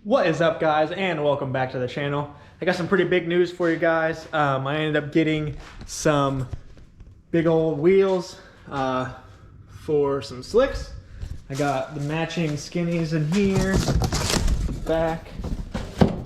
What is up, guys, and welcome back to the channel. I got some pretty big news for you guys. I ended up getting some big old wheels for some slicks. I got the matching skinnies in here, the back,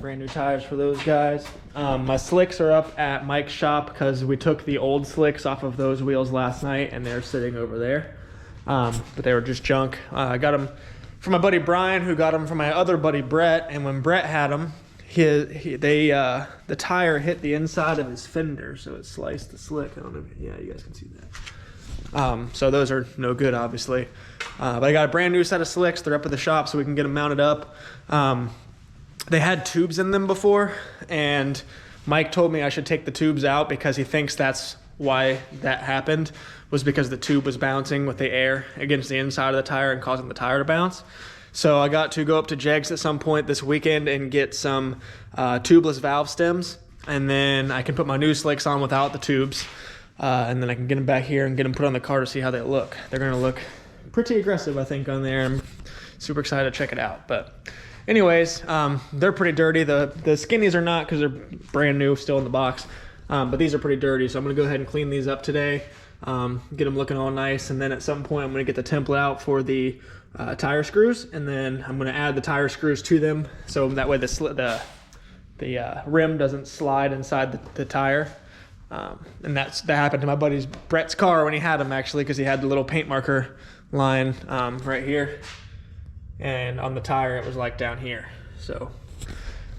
brand new tires for those guys. My slicks are up at Mike's shop because we took the old slicks off of those wheels last night and they're sitting over there. But they were just junk. I got them from my buddy Brian, who got them from my other buddy Brett, and when Brett had them, the tire hit the inside of his fender, so it sliced the slick. I don't know if, yeah, you guys can see that. So those are no good, obviously. But I got a brand new set of slicks. They're up at the shop, so we can get them mounted up. They had tubes in them before, and Mike told me I should take the tubes out because he thinks that's why that happened, was because the tube was bouncing with the air against the inside of the tire and causing the tire to bounce. So I got to go up to Jegs at some point this weekend and get some tubeless valve stems, and then I can put my new slicks on without the tubes, and then I can get them back here and get them put on the car to see how they look. They're gonna look pretty aggressive, I think, on there. I'm super excited to check it out. But anyways, they're pretty dirty. The skinnies are not, because they're brand new, still in the box. But these are pretty dirty, so I'm gonna go ahead and clean these up today, get them looking all nice, and then at some point I'm gonna get the template out for the tire screws, and then I'm gonna add the tire screws to them, so that way the rim doesn't slide inside the tire. And that happened to my buddy's Brett's car when he had them, actually, because he had the little paint marker line right here, and on the tire it was like down here. So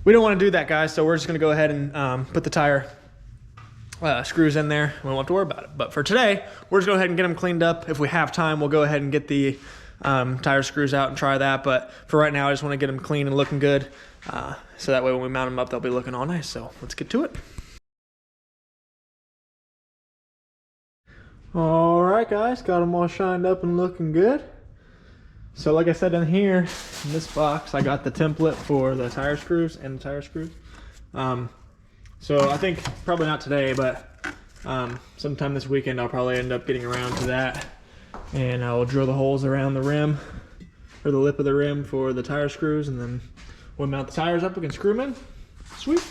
we don't want to do that, guys, so we're just gonna go ahead and put the tire screws in there. We won't have to worry about it. But for today, we're just go ahead and get them cleaned up. If we have time, we'll go ahead and get the tire screws out and try that. But for right now, I just want to get them clean and looking good, so that way when we mount them up, they'll be looking all nice. So let's get to it. All right, guys, got them all shined up and looking good. So like I said, in here, in this box, I got the template for the tire screws and the tire screws. So I think probably not today, but sometime this weekend I'll probably end up getting around to that, and I'll drill the holes around the rim, or the lip of the rim, for the tire screws, and then we'll mount the tires up. We can screw them in. Sweet.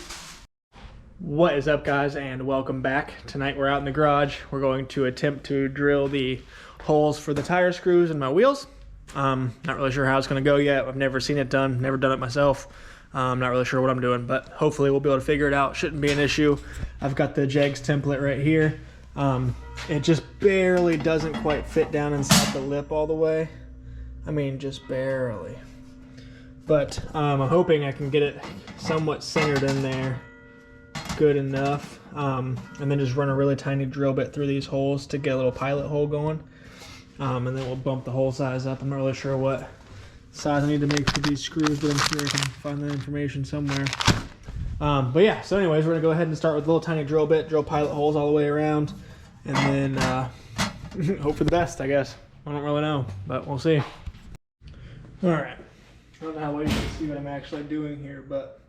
What is up, guys, and welcome back. Tonight we're out in the garage. We're going to attempt to drill the holes for the tire screws in my wheels. Not really sure how it's going to go yet. I've never seen it done, never done it myself. I'm not really sure what I'm doing, but hopefully we'll be able to figure it out. Shouldn't be an issue. I've got the Jegs template right here. It just barely doesn't quite fit down inside the lip all the way. I mean, just barely. But I'm hoping I can get it somewhat centered in there good enough. And then just run a really tiny drill bit through these holes to get a little pilot hole going. And then we'll bump the hole size up. I'm not really sure what size I need to make for these screws, but I'm sure I can find that information somewhere. But yeah, so anyways, we're gonna go ahead and start with a little tiny drill bit, drill pilot holes all the way around, and then hope for the best, I guess. I don't really know, but we'll see. All right, I don't know how well you can see what I'm actually doing here, but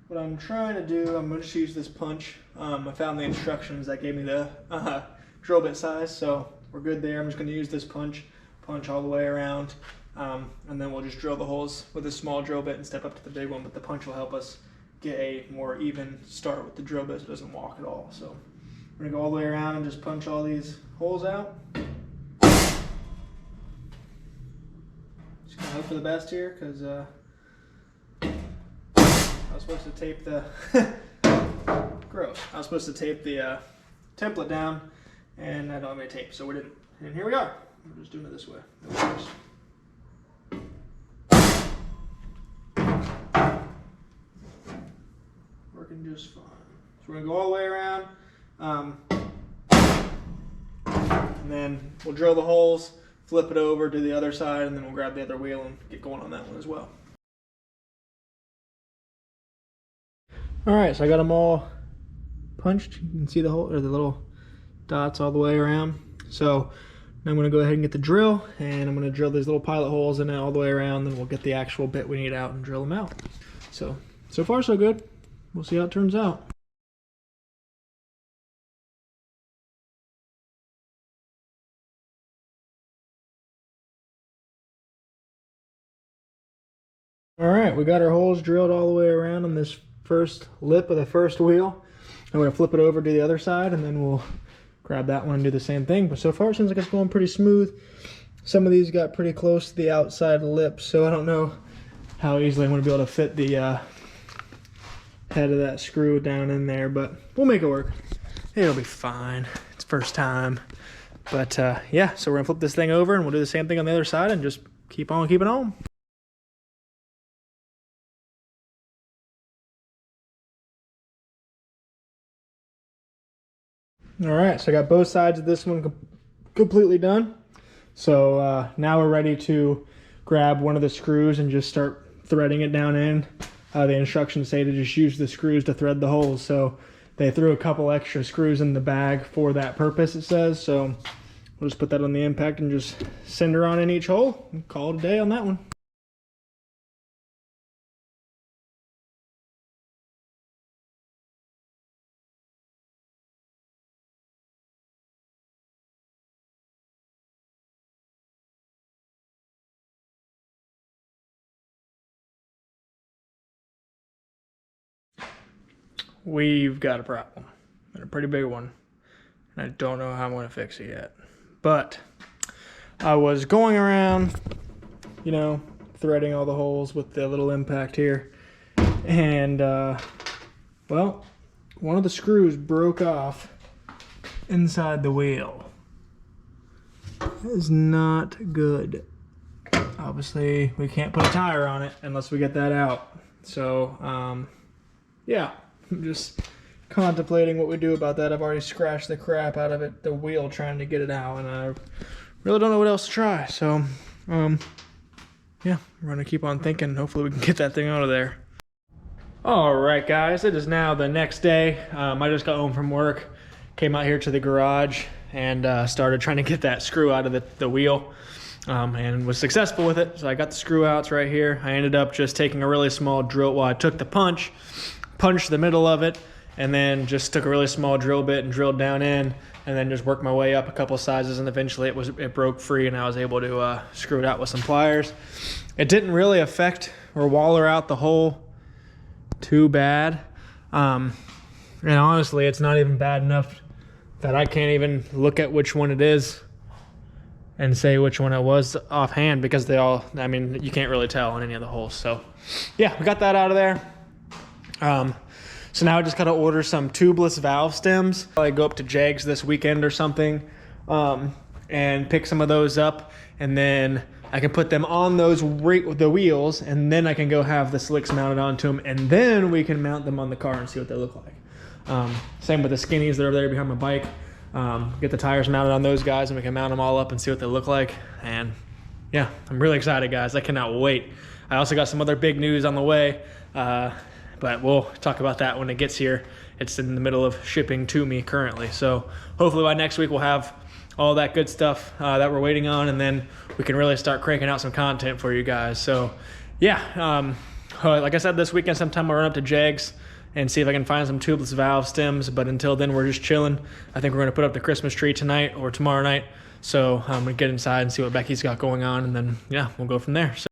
what I'm trying to do, I'm gonna just use this punch. I found the instructions that gave me the drill bit size, so we're good there. I'm just gonna use this punch all the way around. And then we'll just drill the holes with a small drill bit and step up to the big one, but the punch will help us get a more even start with the drill bit so it doesn't walk at all. So we're gonna go all the way around and just punch all these holes out. Just gonna hope for the best here, because I was supposed to tape the gross. I was supposed to tape the template down, and I don't have any tape, so we didn't. And here we are. We're just doing it this way. No worries. Working just fine. So we're gonna go all the way around, and then we'll drill the holes, flip it over to the other side, and then we'll grab the other wheel and get going on that one as well. All right, so I got them all punched. You can see the hole, or the little dots all the way around. So now I'm gonna go ahead and get the drill, and I'm gonna drill these little pilot holes in it all the way around, then we'll get the actual bit we need out and drill them out. So far so good. We'll see how it turns out. All right, we got our holes drilled all the way around on this first lip of the first wheel. I'm gonna flip it over to the other side, and then we'll grab that one and do the same thing. But so far it seems like it's going pretty smooth. Some of these got pretty close to the outside lip, so I don't know how easily I'm gonna be able to fit the head of that screw down in there, but we'll make it work. It'll be fine. It's first time. But yeah, so we're gonna flip this thing over and we'll do the same thing on the other side and just keep on keeping on. All right, so I got both sides of this one completely done. So now we're ready to grab one of the screws and just start threading it down in. The instructions say to just use the screws to thread the holes. So they threw a couple extra screws in the bag for that purpose, it says. So we'll just put that on the impact and just send her on in each hole and call it a day on that one. We've got a problem, and a pretty big one, and I don't know how I'm going to fix it yet. But I was going around, you know, threading all the holes with the little impact here, and well, one of the screws broke off inside the wheel. That is not good. Obviously, we can't put a tire on it unless we get that out. So, yeah. I'm just contemplating what we do about that. I've already scratched the crap out of it, the wheel, trying to get it out, and I really don't know what else to try. So, yeah, we're gonna keep on thinking. Hopefully we can get that thing out of there. All right, guys, it is now the next day. I just got home from work, came out here to the garage, and started trying to get that screw out of the wheel, and was successful with it. So I got the screw outs right here. I ended up just taking a really small drill. Well, I took the punched the middle of it, and then just took a really small drill bit and drilled down in, and then just worked my way up a couple sizes, and eventually it broke free, and I was able to screw it out with some pliers. It didn't really affect or waller out the hole too bad, and honestly, it's not even bad enough that I can't even look at which one it is and say which one it was offhand, because they all, I mean, you can't really tell on any of the holes. So yeah, we got that out of there. So now I just gotta order some tubeless valve stems. I go up to Jags this weekend or something, and pick some of those up, and then I can put them on the wheels, and then I can go have the slicks mounted onto them, and then we can mount them on the car and see what they look like. Same with the skinnies that are there behind my bike. Get the tires mounted on those guys, and we can mount them all up and see what they look like. And yeah, I'm really excited, guys. I cannot wait. I also got some other big news on the way. But we'll talk about that when it gets here. It's in the middle of shipping to me currently. So hopefully by next week we'll have all that good stuff that we're waiting on, and then we can really start cranking out some content for you guys. So yeah, like I said, this weekend sometime I'll run up to Jags and see if I can find some tubeless valve stems. But until then, we're just chilling. I think we're gonna put up the Christmas tree tonight or tomorrow night. So I'm gonna get inside and see what Becky's got going on, and then yeah, we'll go from there. So,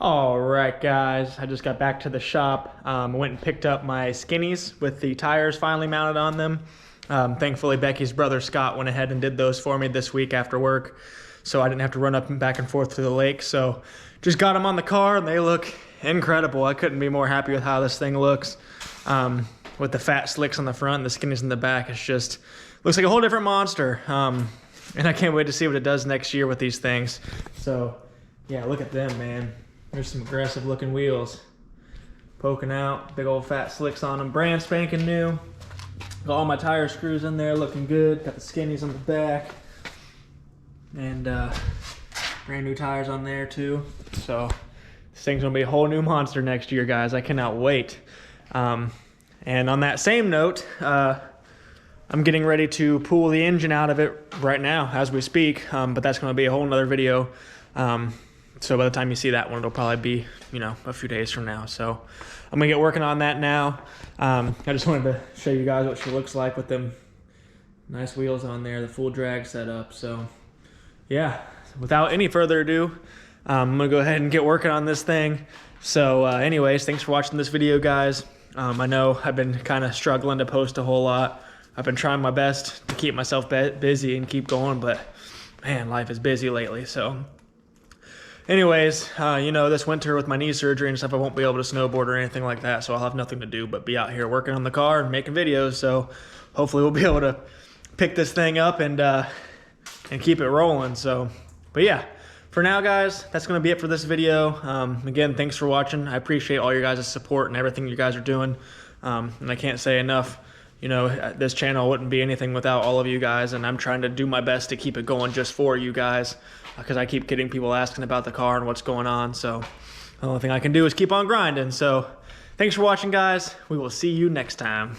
all right, guys, I just got back to the shop. Went and picked up my skinnies with the tires finally mounted on them. Thankfully, Becky's brother Scott went ahead and did those for me this week after work, so I didn't have to run up and back and forth to the lake. So just got them on the car, and they look incredible. I couldn't be more happy with how this thing looks. With the fat slicks on the front and the skinnies in the back, it's just looks like a whole different monster. And I can't wait to see what it does next year with these things. So yeah, look at them, man. There's some aggressive looking wheels poking out, big old fat slicks on them, brand spanking new. Got all my tire screws in there looking good. Got the skinnies on the back, and brand new tires on there too. So this thing's gonna be a whole new monster next year, guys. I cannot wait. And on that same note, I'm getting ready to pull the engine out of it right now as we speak, but that's gonna be a whole nother video. So by the time you see that one, it'll probably be, you know, a few days from now. So I'm gonna get working on that now. I just wanted to show you guys what she looks like with them nice wheels on there, the full drag setup. So yeah, without any further ado, I'm gonna go ahead and get working on this thing, So anyways, thanks for watching this video, guys. I know I've been kind of struggling to post a whole lot. I've been trying my best to keep myself busy and keep going, but man, life is busy lately. So anyways, you know, this winter with my knee surgery and stuff, I won't be able to snowboard or anything like that. So I'll have nothing to do but be out here working on the car and making videos. So hopefully we'll be able to pick this thing up and keep it rolling. So, but yeah. For now, guys, that's going to be it for this video. Again, thanks for watching. I appreciate all your guys' support and everything you guys are doing. And I can't say enough, you know, this channel wouldn't be anything without all of you guys. And I'm trying to do my best to keep it going just for you guys, because I keep getting people asking about the car and what's going on. So the only thing I can do is keep on grinding. So thanks for watching, guys. We will see you next time.